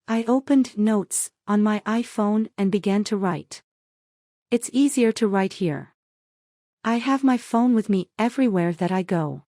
I opened Notes on my iPhone and began to write. It's easier to write here. I have my phone with me everywhere that I go.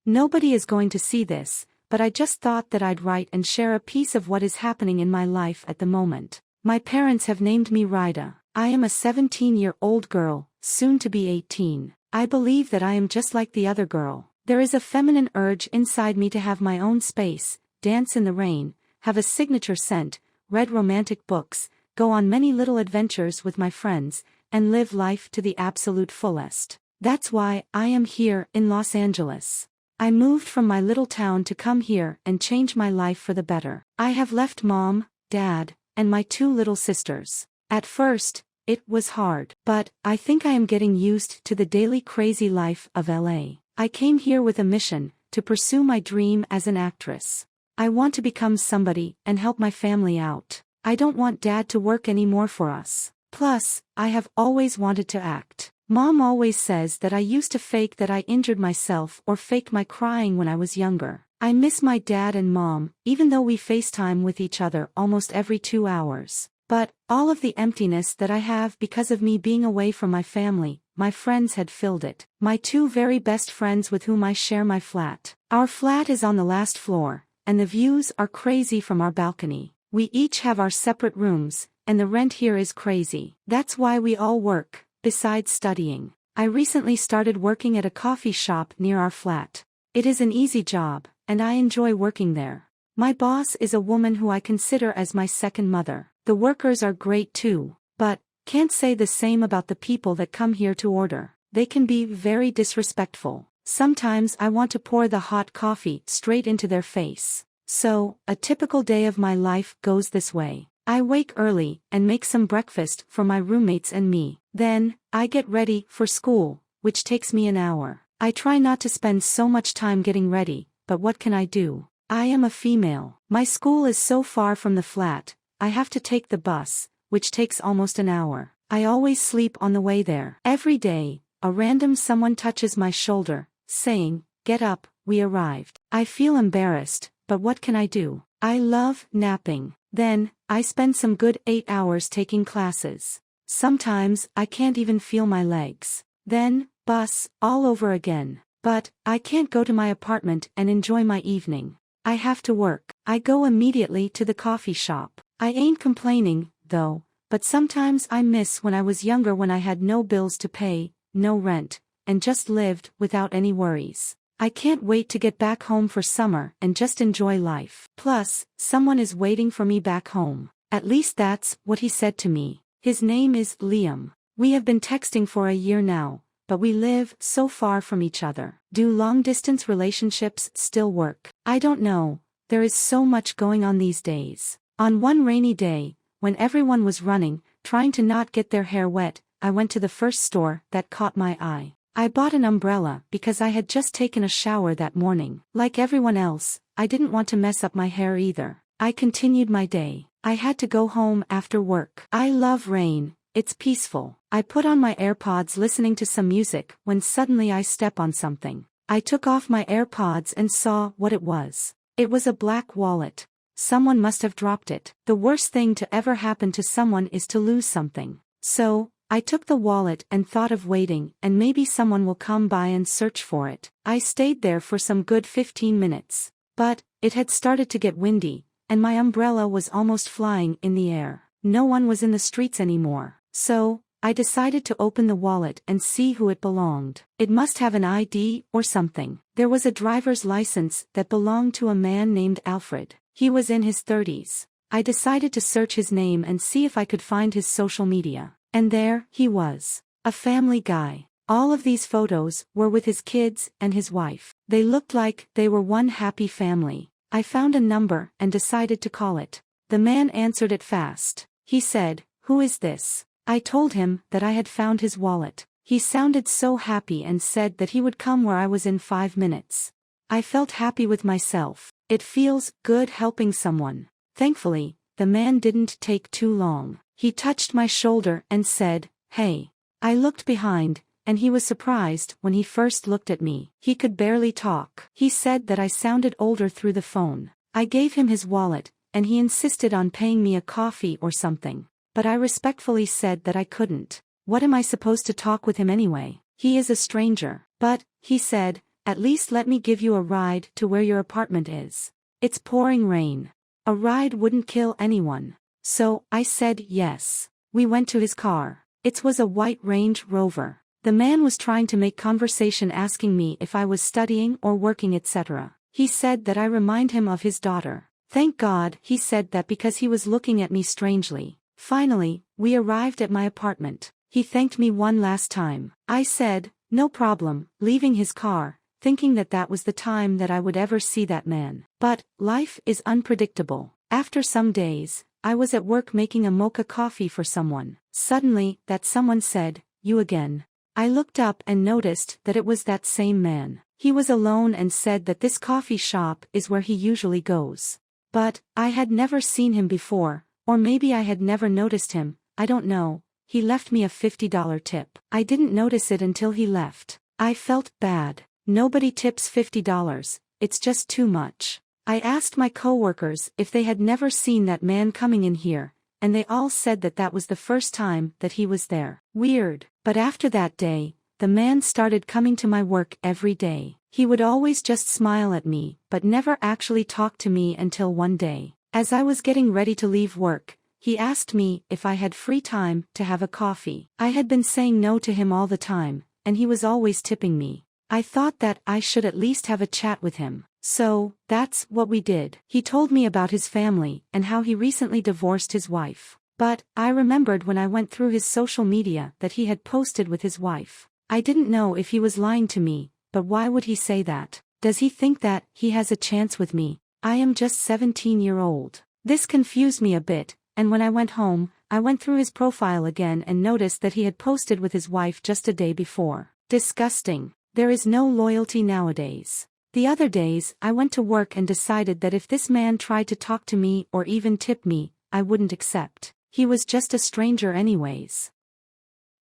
Nobody is going to see this, but I just thought that I'd write and share a piece of what is happening in my life at the moment. My parents have named me Rida. I am a 17-year-old girl, soon to be 18. I believe that I am just like the other girl. There is a feminine urge inside me to have my own space, dance in the rain, have a signature scent, read romantic books, go on many little adventures with my friends, and live life to the absolute fullest. That's why I am here in Los Angeles. I moved from my little town to come here and change my life for the better. I have left mom, dad, and my 2 little sisters. At first, it was hard, but I think I am getting used to the daily crazy life of LA. I came here with a mission, to pursue my dream as an actress. I want to become somebody and help my family out. I don't want dad to work anymore for us. Plus, I have always wanted to act. Mom always says that I used to fake that I injured myself or fake my crying when I was younger. I miss my dad and mom, even though we FaceTime with each other almost every 2 hours. But, all of the emptiness that I have because of me being away from my family, my friends had filled it. My 2 very best friends with whom I share my flat. Our flat is on the last floor, and the views are crazy from our balcony. We each have our separate rooms, and the rent here is crazy. That's why we all work. Besides studying, I recently started working at a coffee shop near our flat. It is an easy job, and I enjoy working there. My boss is a woman who I consider as my second mother. The workers are great too, but can't say the same about the people that come here to order. They can be very disrespectful. Sometimes I want to pour the hot coffee straight into their face. So, a typical day of my life goes this way. I wake early and make some breakfast for my roommates and me. Then, I get ready for school, which takes me an hour. I try not to spend so much time getting ready, but what can I do? I am a female. My school is so far from the flat, I have to take the bus, which takes almost an hour. I always sleep on the way there. Every day, a random someone touches my shoulder, saying, "Get up, we arrived." I feel embarrassed, but what can I do? I love napping. Then, I spend some good 8 hours taking classes. Sometimes I can't even feel my legs. Then, bus, all over again. But, I can't go to my apartment and enjoy my evening. I have to work. I go immediately to the coffee shop. I ain't complaining, though, but sometimes I miss when I was younger when I had no bills to pay, no rent, and just lived without any worries. I can't wait to get back home for summer and just enjoy life. Plus, someone is waiting for me back home. At least that's what he said to me. His name is Liam. We have been texting for a year now, but we live so far from each other. Do long-distance relationships still work? I don't know. There is so much going on these days. On one rainy day, when everyone was running, trying to not get their hair wet, I went to the first store that caught my eye. I bought an umbrella because I had just taken a shower that morning. Like everyone else, I didn't want to mess up my hair either. I continued my day. I had to go home after work. I love rain, it's peaceful. I put on my AirPods listening to some music when suddenly I step on something. I took off my AirPods and saw what it was. It was a black wallet. Someone must have dropped it. The worst thing to ever happen to someone is to lose something. So, I took the wallet and thought of waiting and maybe someone will come by and search for it. I stayed there for some good 15 minutes. But, it had started to get windy, and my umbrella was almost flying in the air. No one was in the streets anymore. So, I decided to open the wallet and see who it belonged. It must have an ID or something. There was a driver's license that belonged to a man named Alfred. He was in his 30s. I decided to search his name and see if I could find his social media. And there he was. A family guy. All of these photos were with his kids and his wife. They looked like they were one happy family. I found a number and decided to call it. The man answered it fast. He said, "Who is this?" I told him that I had found his wallet. He sounded so happy and said that he would come where I was in 5 minutes. I felt happy with myself. It feels good helping someone. Thankfully, the man didn't take too long. He touched my shoulder and said, "Hey." I looked behind, and he was surprised when he first looked at me. He could barely talk. He said that I sounded older through the phone. I gave him his wallet, and he insisted on paying me a coffee or something. But I respectfully said that I couldn't. What am I supposed to talk with him anyway? He is a stranger. But, he said, at least let me give you a ride to where your apartment is. It's pouring rain. A ride wouldn't kill anyone. So, I said yes. We went to his car. It was a white Range Rover. The man was trying to make conversation, asking me if I was studying or working, etc. He said that I remind him of his daughter. Thank God he said that, because he was looking at me strangely. Finally, we arrived at my apartment. He thanked me one last time. I said, no problem, leaving his car, thinking that that was the time that I would ever see that man. But, life is unpredictable. After some days, I was at work making a mocha coffee for someone. Suddenly, that someone said, "You again." I looked up and noticed that it was that same man. He was alone and said that this coffee shop is where he usually goes. But, I had never seen him before, or maybe I had never noticed him, I don't know. He left me a $50 tip. I didn't notice it until he left. I felt bad. Nobody tips $50, it's just too much. I asked my coworkers if they had never seen that man coming in here, and they all said that that was the first time that he was there. Weird. But after that day, the man started coming to my work every day. He would always just smile at me, but never actually talk to me until one day. As I was getting ready to leave work, he asked me if I had free time to have a coffee. I had been saying no to him all the time, and he was always tipping me. I thought that I should at least have a chat with him. So, that's what we did. He told me about his family and how he recently divorced his wife. But, I remembered when I went through his social media that he had posted with his wife. I didn't know if he was lying to me, but why would he say that? Does he think that he has a chance with me? I am just 17-year-old. This confused me a bit, and when I went home, I went through his profile again and noticed that he had posted with his wife just a day before. Disgusting. There is no loyalty nowadays. The other days, I went to work and decided that if this man tried to talk to me or even tip me, I wouldn't accept. He was just a stranger anyways.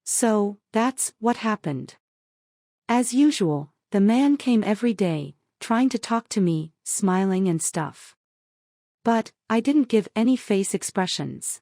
So, that's what happened. As usual, the man came every day, trying to talk to me, smiling and stuff. But, I didn't give any face expressions.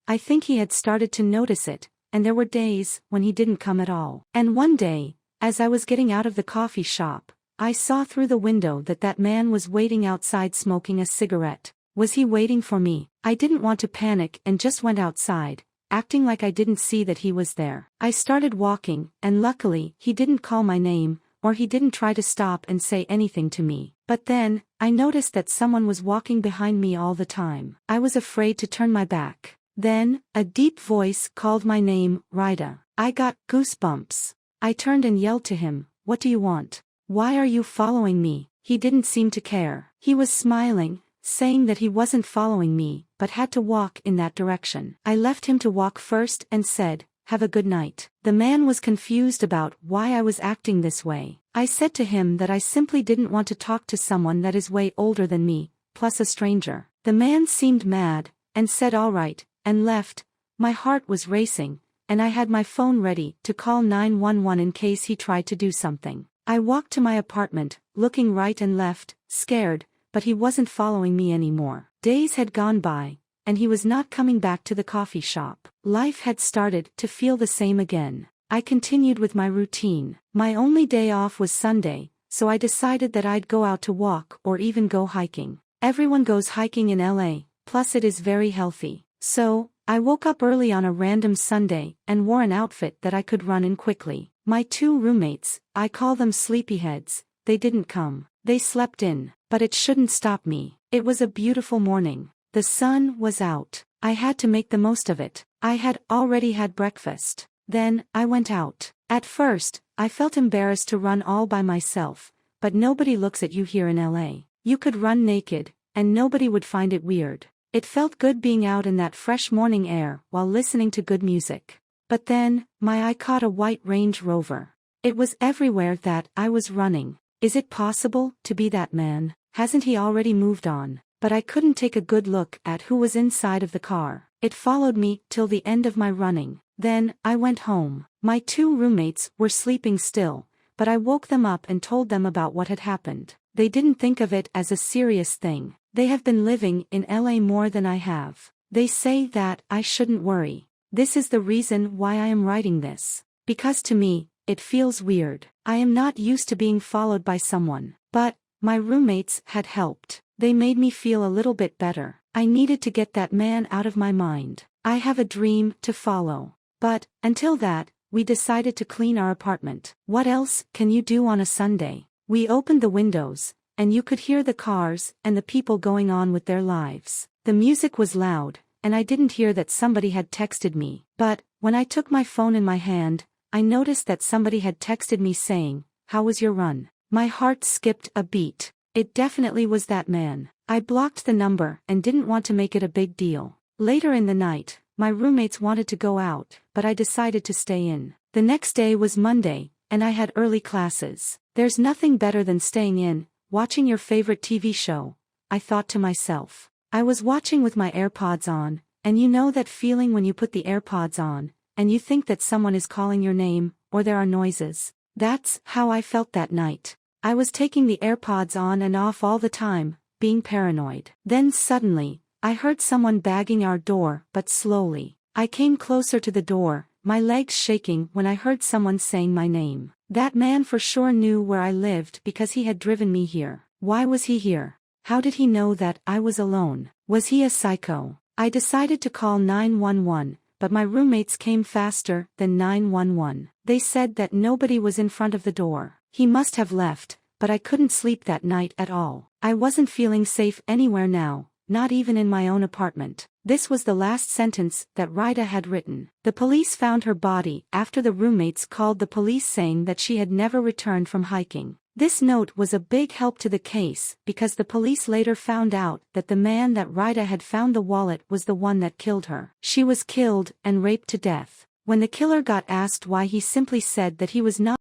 I think he had started to notice it, and there were days when he didn't come at all. And one day, as I was getting out of the coffee shop, I saw through the window that that man was waiting outside smoking a cigarette. Was he waiting for me? I didn't want to panic and just went outside, acting like I didn't see that he was there. I started walking, and luckily he didn't call my name, or he didn't try to stop and say anything to me. But then, I noticed that someone was walking behind me all the time. I was afraid to turn my back. Then, a deep voice called my name, Rida. I got goosebumps. I turned and yelled to him, "What do you want? Why are you following me?" He didn't seem to care. He was smiling, saying that he wasn't following me, but had to walk in that direction. I left him to walk first and said, "Have a good night." The man was confused about why I was acting this way. I said to him that I simply didn't want to talk to someone that is way older than me, plus a stranger. The man seemed mad, and said all right, and left. My heart was racing, and I had my phone ready to call 911 in case he tried to do something. I walked to my apartment, looking right and left, scared, but he wasn't following me anymore. Days had gone by, and he was not coming back to the coffee shop. Life had started to feel the same again. I continued with my routine. My only day off was Sunday, so I decided that I'd go out to walk or even go hiking. Everyone goes hiking in LA, plus it is very healthy. So, I woke up early on a random Sunday and wore an outfit that I could run in quickly. My two roommates, I call them sleepyheads, they didn't come. They slept in, but it shouldn't stop me. It was a beautiful morning. The sun was out. I had to make the most of it. I had already had breakfast. Then, I went out. At first, I felt embarrassed to run all by myself, but nobody looks at you here in LA. You could run naked, and nobody would find it weird. It felt good being out in that fresh morning air while listening to good music. But then, my eye caught a white Range Rover. It was everywhere that I was running. Is it possible to be that man? Hasn't he already moved on? But I couldn't take a good look at who was inside of the car. It followed me till the end of my running. Then, I went home. My two roommates were sleeping still, but I woke them up and told them about what had happened. They didn't think of it as a serious thing. They have been living in LA more than I have. They say that I shouldn't worry. This is the reason why I am writing this. Because to me, it feels weird. I am not used to being followed by someone. But my roommates had helped. They made me feel a little bit better. I needed to get that man out of my mind. I have a dream to follow. But, until that, we decided to clean our apartment. What else can you do on a Sunday? We opened the windows, and you could hear the cars and the people going on with their lives. The music was loud, and I didn't hear that somebody had texted me. But, when I took my phone in my hand, I noticed that somebody had texted me saying, "How was your run?" My heart skipped a beat. It definitely was that man. I blocked the number and didn't want to make it a big deal. Later in the night, my roommates wanted to go out, but I decided to stay in. The next day was Monday, and I had early classes. There's nothing better than staying in, watching your favorite TV show, I thought to myself. I was watching with my AirPods on, and you know that feeling when you put the AirPods on, and you think that someone is calling your name, or there are noises. That's how I felt that night. I was taking the AirPods on and off all the time, being paranoid. Then suddenly, I heard someone banging our door, but slowly. I came closer to the door, my legs shaking when I heard someone saying my name. That man for sure knew where I lived because he had driven me here. Why was he here? How did he know that I was alone? Was he a psycho? I decided to call 911, but my roommates came faster than 911. They said that nobody was in front of the door. He must have left, but I couldn't sleep that night at all. I wasn't feeling safe anywhere now, not even in my own apartment. This was the last sentence that Rita had written. The police found her body after the roommates called the police saying that she had never returned from hiking. This note was a big help to the case because the police later found out that the man that Rita had found the wallet was the one that killed her. She was killed and raped to death. When the killer got asked why, he simply said that he was not